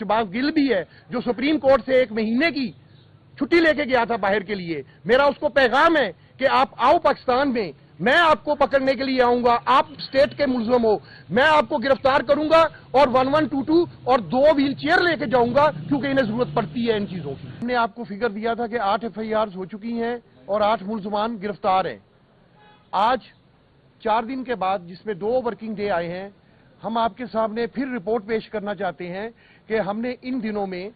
शहबाज गिल भी है जो सुप्रीम कोर्ट से 1 महीने की छुट्टी लेके गया था बाहर के लिए। मेरा उसको पैगाम है कि आप आओ पाकिस्तान में, मैं आपको पकड़ने के लिए आऊंगा, आप स्टेट के मुलजम हो, मैं आपको गिरफ्तार करूंगा और 1122 और 2 व्हील चेयर लेके जाऊंगा, क्योंकि इन्हें जरूरत पड़ती है इन चीजों की। हमने आपको फिगर दिया था कि 8 FIRs हो चुकी हैं और 8 मुलजमान गिरफ्तार हैं। आज 4 दिन के बाद, जिसमें 2 वर्किंग डे आए हैं, हम आपके सामने फिर रिपोर्ट पेश करना चाहते हैं कि हमने इन दिनों में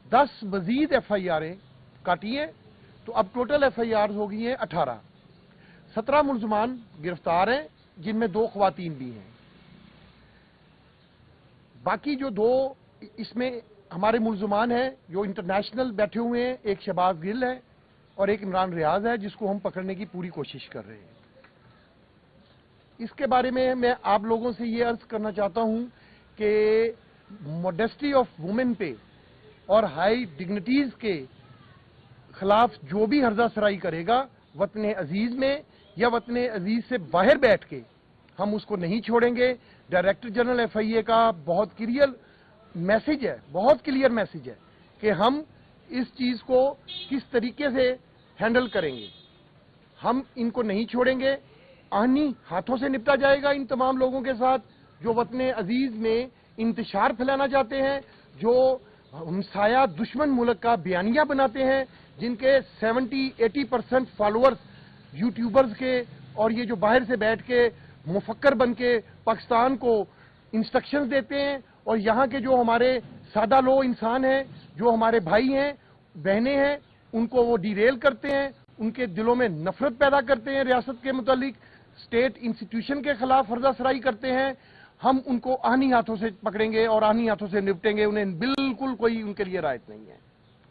10 मजीद FIRs काटी हैं, तो अब टोटल FIRs हो गई हैं 18। 17 मुलजमान गिरफ्तार हैं, जिनमें 2 ख्वातीन भी हैं। बाकी जो 2 इसमें हमारे मुलजमान हैं जो इंटरनेशनल बैठे हुए हैं, एक शहबाज गिल है और एक इमरान रियाज है, जिसको हम पकड़ने की पूरी कोशिश कर रहे हैं। इसके बारे में मैं आप लोगों से ये अर्ज करना चाहता हूं कि मॉडेस्टी ऑफ वुमेन पे और हाई डिग्निटीज के खिलाफ जो भी हर्जा सराई करेगा वतन अजीज में या वतन अजीज से बाहर बैठ के, हम उसको नहीं छोड़ेंगे। डायरेक्टर जनरल FIA का बहुत क्लियर मैसेज है, बहुत क्लियर मैसेज है कि हम इस चीज को किस तरीके से हैंडल करेंगे। हम इनको नहीं छोड़ेंगे, आनी हाथों से निपटा जाएगा इन तमाम लोगों के साथ जो वतन अजीज में इंतशार फैलाना चाहते हैं, जो हमसाया दुश्मन मुल्क का बयानिया बनाते हैं, जिनके 70-80% फॉलोअर्स यूट्यूबर्स के, और ये जो बाहर से बैठ के मुफक्कर बन के पाकिस्तान को इंस्ट्रक्शंस देते हैं, और यहाँ के जो हमारे सादा लो इंसान हैं, जो हमारे भाई हैं बहनें हैं, उनको वो डिरेल करते हैं, उनके दिलों में नफरत पैदा करते हैं रियासत के मुतालिक, स्टेट इंस्टीट्यूशन के खिलाफ फर्जा सराई करते हैं। हम उनको आहनी हाथों से पकड़ेंगे और आहनी हाथों से निपटेंगे, उन्हें बिल्कुल कोई उनके लिए राहत नहीं है।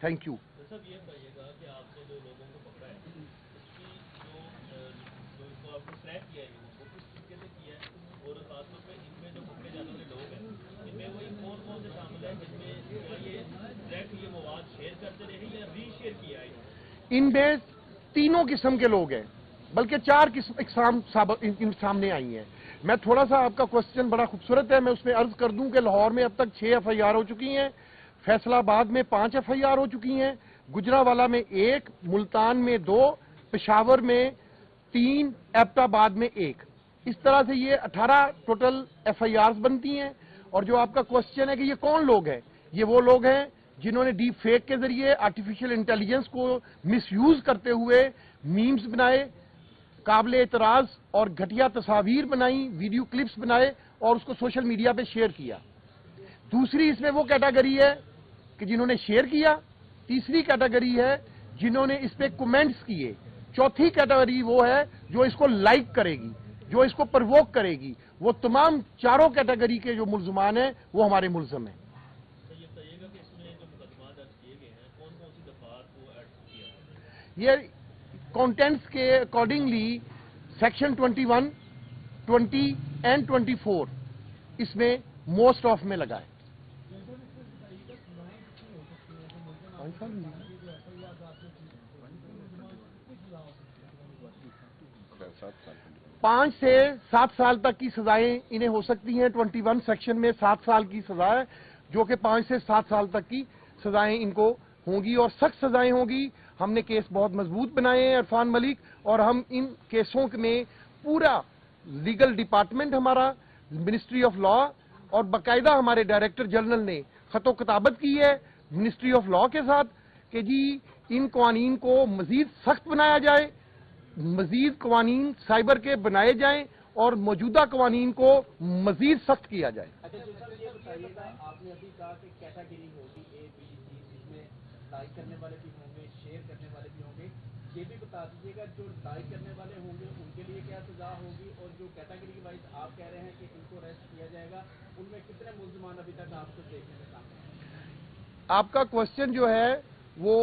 Thank you. इनमें तीनों किस्म के लोग हैं, बल्कि 4 किस्म सामने आई हैं। मैं थोड़ा सा, आपका क्वेश्चन बड़ा खूबसूरत है, मैं उसमें अर्ज कर दूं कि लाहौर में अब तक 6 FIR हो चुकी हैं, फैसलाबाद में 5 FIR हो चुकी हैं, गुजरावाला में 1, मुल्तान में 2, पेशावर में 3, एबटाबाद में 1। इस तरह से ये 18 टोटल FIRs बनती हैं। और जो आपका क्वेश्चन है कि ये कौन लोग हैं, ये वो लोग हैं जिन्होंने डीप फेक के जरिए आर्टिफिशियल इंटेलिजेंस को मिसयूज करते हुए मीम्स बनाए, काबिल एतराज और घटिया तस्वीर बनाई, वीडियो क्लिप्स बनाए और उसको सोशल मीडिया पे शेयर किया। दूसरी इसमें वो कैटेगरी है कि जिन्होंने शेयर किया। तीसरी कैटेगरी है जिन्होंने इस पे कमेंट्स किए। चौथी कैटेगरी वो है जो इसको लाइक करेगी, जो इसको प्रवोक करेगी। वो तमाम चारों कैटेगरी के जो मुलजमान हैं वो हमारे मुलजम हैं। ये कंटेंट्स के अकॉर्डिंगली सेक्शन 21, 20 एंड 24 इसमें मोस्ट ऑफ में लगा है। 5 से 7 साल तक की सजाएं इन्हें हो सकती हैं। 21 सेक्शन में 7 साल की सजा है, जो कि 5 से 7 साल तक की सजाएं इनको होंगी और सख्त सजाएं होंगी। हमने केस बहुत मजबूत बनाए हैं इरफान मलिक, और हम इन केसों में पूरा लीगल डिपार्टमेंट हमारा, मिनिस्ट्री ऑफ लॉ, और बाकायदा हमारे डायरेक्टर जनरल ने खतो किताबत की है मिनिस्ट्री ऑफ लॉ के साथ कि जी इन कवानीन को मजीद सख्त बनाया जाए, मजीद कवानीन साइबर के बनाए जाएं और मौजूदा कवानीन को मजीद सख्त किया जाए। आपने अभी कहा कि कैटेगरी होगी A, B, C, जिसमें लाइक करने वाले भी होंगे, शेयर करने वाले भी होंगे। ये भी बता दीजिएगा जो लाइक करने वाले होंगे उनके लिए क्या सजा होगी, और जो कैटेगरी वाइज आप कह रहे हैं कि इनको अरेस्ट किया जाएगा, उनमें कितने मुलजमान अभी तक आपको देखने में सामने आए? आपका क्वेश्चन जो है वो,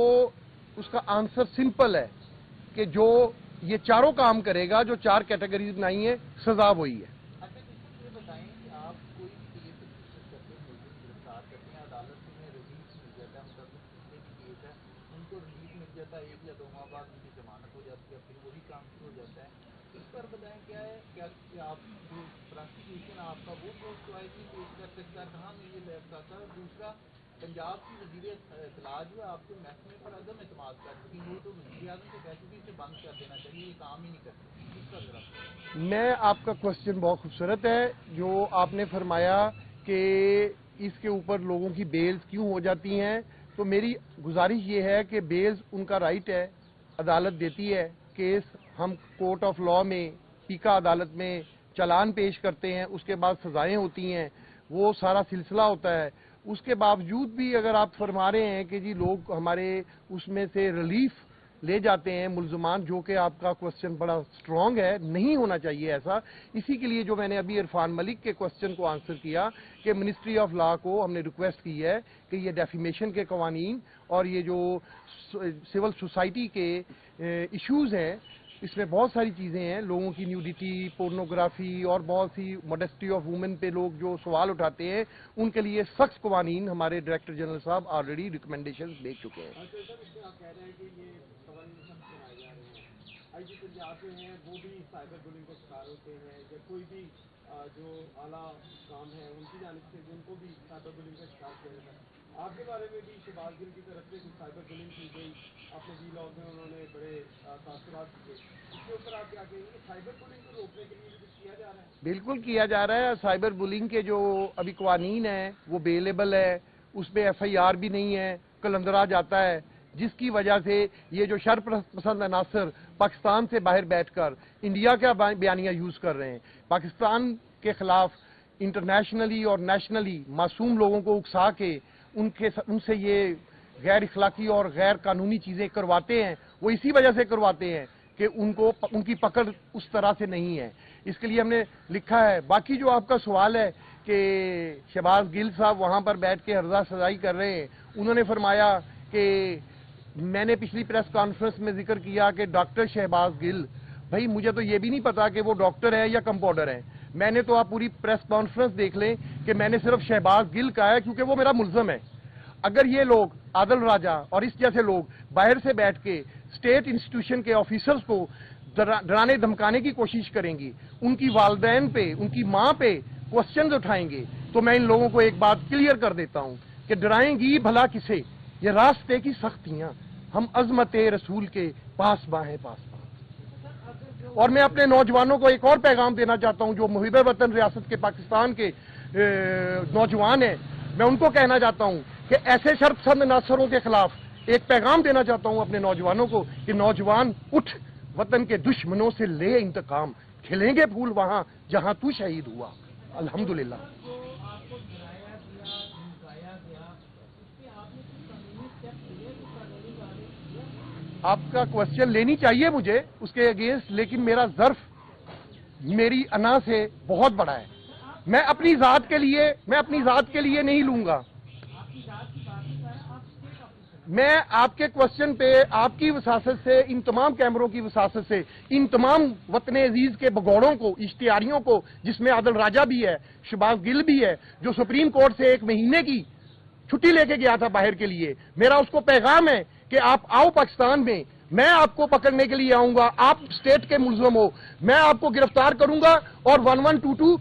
उसका आंसर सिंपल है कि जो ये चारों काम करेगा, जो 4 कैटेगरीज बनाई है, सजा वही है। अच्छा, ये बताएं कि आप कोई केस करते हैं, गिरफ्तार करते हैं, अदालत में रिलीज मिल जाता है, मतलब एक केस है, उनको रिलीज मिल जाता है, 1 या 2 माह बाद उनकी जमानत हो जाती है, फिर वही काम शुरू हो जाता है। इस पर बताएं क्या है, क्या आप जो प्रोसिक्यूशन आपका वो पोस्ट आई पेश कर सकता है, कहाँ में ये बैठता था। दूसरा पंजाब की वजीर इत्तला जो है आपके महकमे पर अदम एतमाद कर चुकी, वो तो वजीर आजम से कह चुकी इसे बंद कर देना चाहिए, ये काम ही नहीं करते, इसका जरा। मैं आपका क्वेश्चन बहुत खूबसूरत है जो आपने फरमाया कि इसके ऊपर लोगों की बेल्स क्यों हो जाती हैं। तो मेरी गुजारिश ये है कि बेल्स उनका राइट है, अदालत देती है, केस हम कोर्ट ऑफ लॉ में पीका अदालत में चालान पेश करते हैं, उसके बाद सजाएं होती हैं, वो सारा सिलसिला होता है। उसके बावजूद भी अगर आप फरमा रहे हैं कि जी लोग हमारे उसमें से रिलीफ ले जाते हैं मुल्ज़मान, जो कि आपका क्वेश्चन बड़ा स्ट्रांग है, नहीं होना चाहिए ऐसा। इसी के लिए जो मैंने अभी इरफान मलिक के क्वेश्चन को आंसर किया कि मिनिस्ट्री ऑफ लॉ को हमने रिक्वेस्ट की है कि ये डेफिमेशन के कवानीन और ये जो सिविल सोसाइटी के इश्यूज़ हैं, इसमें बहुत सारी चीज़ें हैं, लोगों की न्यूडिटी, पोर्नोग्राफी और बहुत सी मॉडेस्टी ऑफ वुमेन पे लोग जो सवाल उठाते हैं, उनके लिए सख्त कवानीन हमारे डायरेक्टर जनरल साहब ऑलरेडी रिकमेंडेशन दे चुके हैं। आप कह रहे हैं कि ये कवानीन सख्त बनाए जा रहे हैं, आईजी पंजाब जो हैं वो भी साइबर बुलिंग का शिकार होते हैं, या कोई भी जो आला काम है उनकी जानिब से उनको भी साइबर बुलिंग का शिकार किया जाता है। आपके बारे में भी शहबाज गिल की तरफ से कुछ साइबर बुलिंग की गई, अपने वी लॉग में उन्होंने बड़े तासुरात दिए, इसके ऊपर आप क्या कहेंगे? साइबर बुलिंग को रोकने के लिए भी कुछ किया जा रहा है? बिल्कुल किया जा रहा है। साइबर बुलिंग के जो अभी कवानीन है वो बेलेबल है, उसमें FIR भी नहीं है, कलंदरा जाता है, जिसकी वजह से ये जो शरपसंद अनासर पाकिस्तान से बाहर बैठकर इंडिया का बयानिया यूज कर रहे हैं, पाकिस्तान के खिलाफ इंटरनेशनली और नेशनली मासूम लोगों को उकसा के उनसे ये गैर इखलाकी और गैर कानूनी चीजें करवाते हैं, वो इसी वजह से करवाते हैं कि उनकी पकड़ उस तरह से नहीं है। इसके लिए हमने लिखा है। बाकी जो आपका सवाल है कि शहबाज गिल साहब वहां पर बैठ के हर्जा सजाई कर रहे हैं, उन्होंने फरमाया कि मैंने पिछली प्रेस कॉन्फ्रेंस में जिक्र किया कि डॉक्टर शहबाज गिल, भाई मुझे तो ये भी नहीं पता कि वो डॉक्टर है या कंपाउंडर है। मैंने तो आप पूरी प्रेस कॉन्फ्रेंस देख लें कि मैंने सिर्फ शहबाज गिल कहा है क्योंकि वो मेरा मुल्ज़म है। अगर ये लोग आदिल राजा और इस जैसे लोग बाहर से बैठ के स्टेट इंस्टीट्यूशन के ऑफिसर्स को डराने धमकाने की कोशिश करेंगी, उनकी वालदैन पे, उनकी माँ पे क्वेश्चन उठाएंगे, तो मैं इन लोगों को एक बात क्लियर कर देता हूं कि डराएंगी भला किसे? ये रास्ते की सख्तियां, हम अजमत रसूल के पास बाहें पास। और मैं अपने नौजवानों को एक और पैगाम देना चाहता हूं, जो मुहिब वतन रियासत के पाकिस्तान के नौजवान हैं, मैं उनको कहना चाहता हूं कि ऐसे शर्पसंद नासरों के खिलाफ एक पैगाम देना चाहता हूं अपने नौजवानों को कि नौजवान उठ, वतन के दुश्मनों से ले इंतकाम, खिलेंगे फूल वहां जहां तू शहीद हुआ। अल्हम्दुलिल्लाह। आपका क्वेश्चन लेनी चाहिए मुझे उसके अगेंस्ट, लेकिन मेरा ज़र्फ मेरी अना से बहुत बड़ा है। मैं अपनी जात के लिए नहीं लूंगा। मैं आपके क्वेश्चन पे आपकी वसासत से, इन तमाम कैमरों की वसासत से, इन तमाम वतन अजीज के भगोड़ों को, इश्तिहारियों को, जिसमें आदिल राजा भी है, शहबाज गिल भी है, जो सुप्रीम कोर्ट से 1 महीने की छुट्टी लेके गया था बाहर के लिए, मेरा उसको पैगाम है कि आप आओ पाकिस्तान में, मैं आपको पकड़ने के लिए आऊंगा, आप स्टेट के मुल्ज़िम हो, मैं आपको गिरफ्तार करूंगा और 1122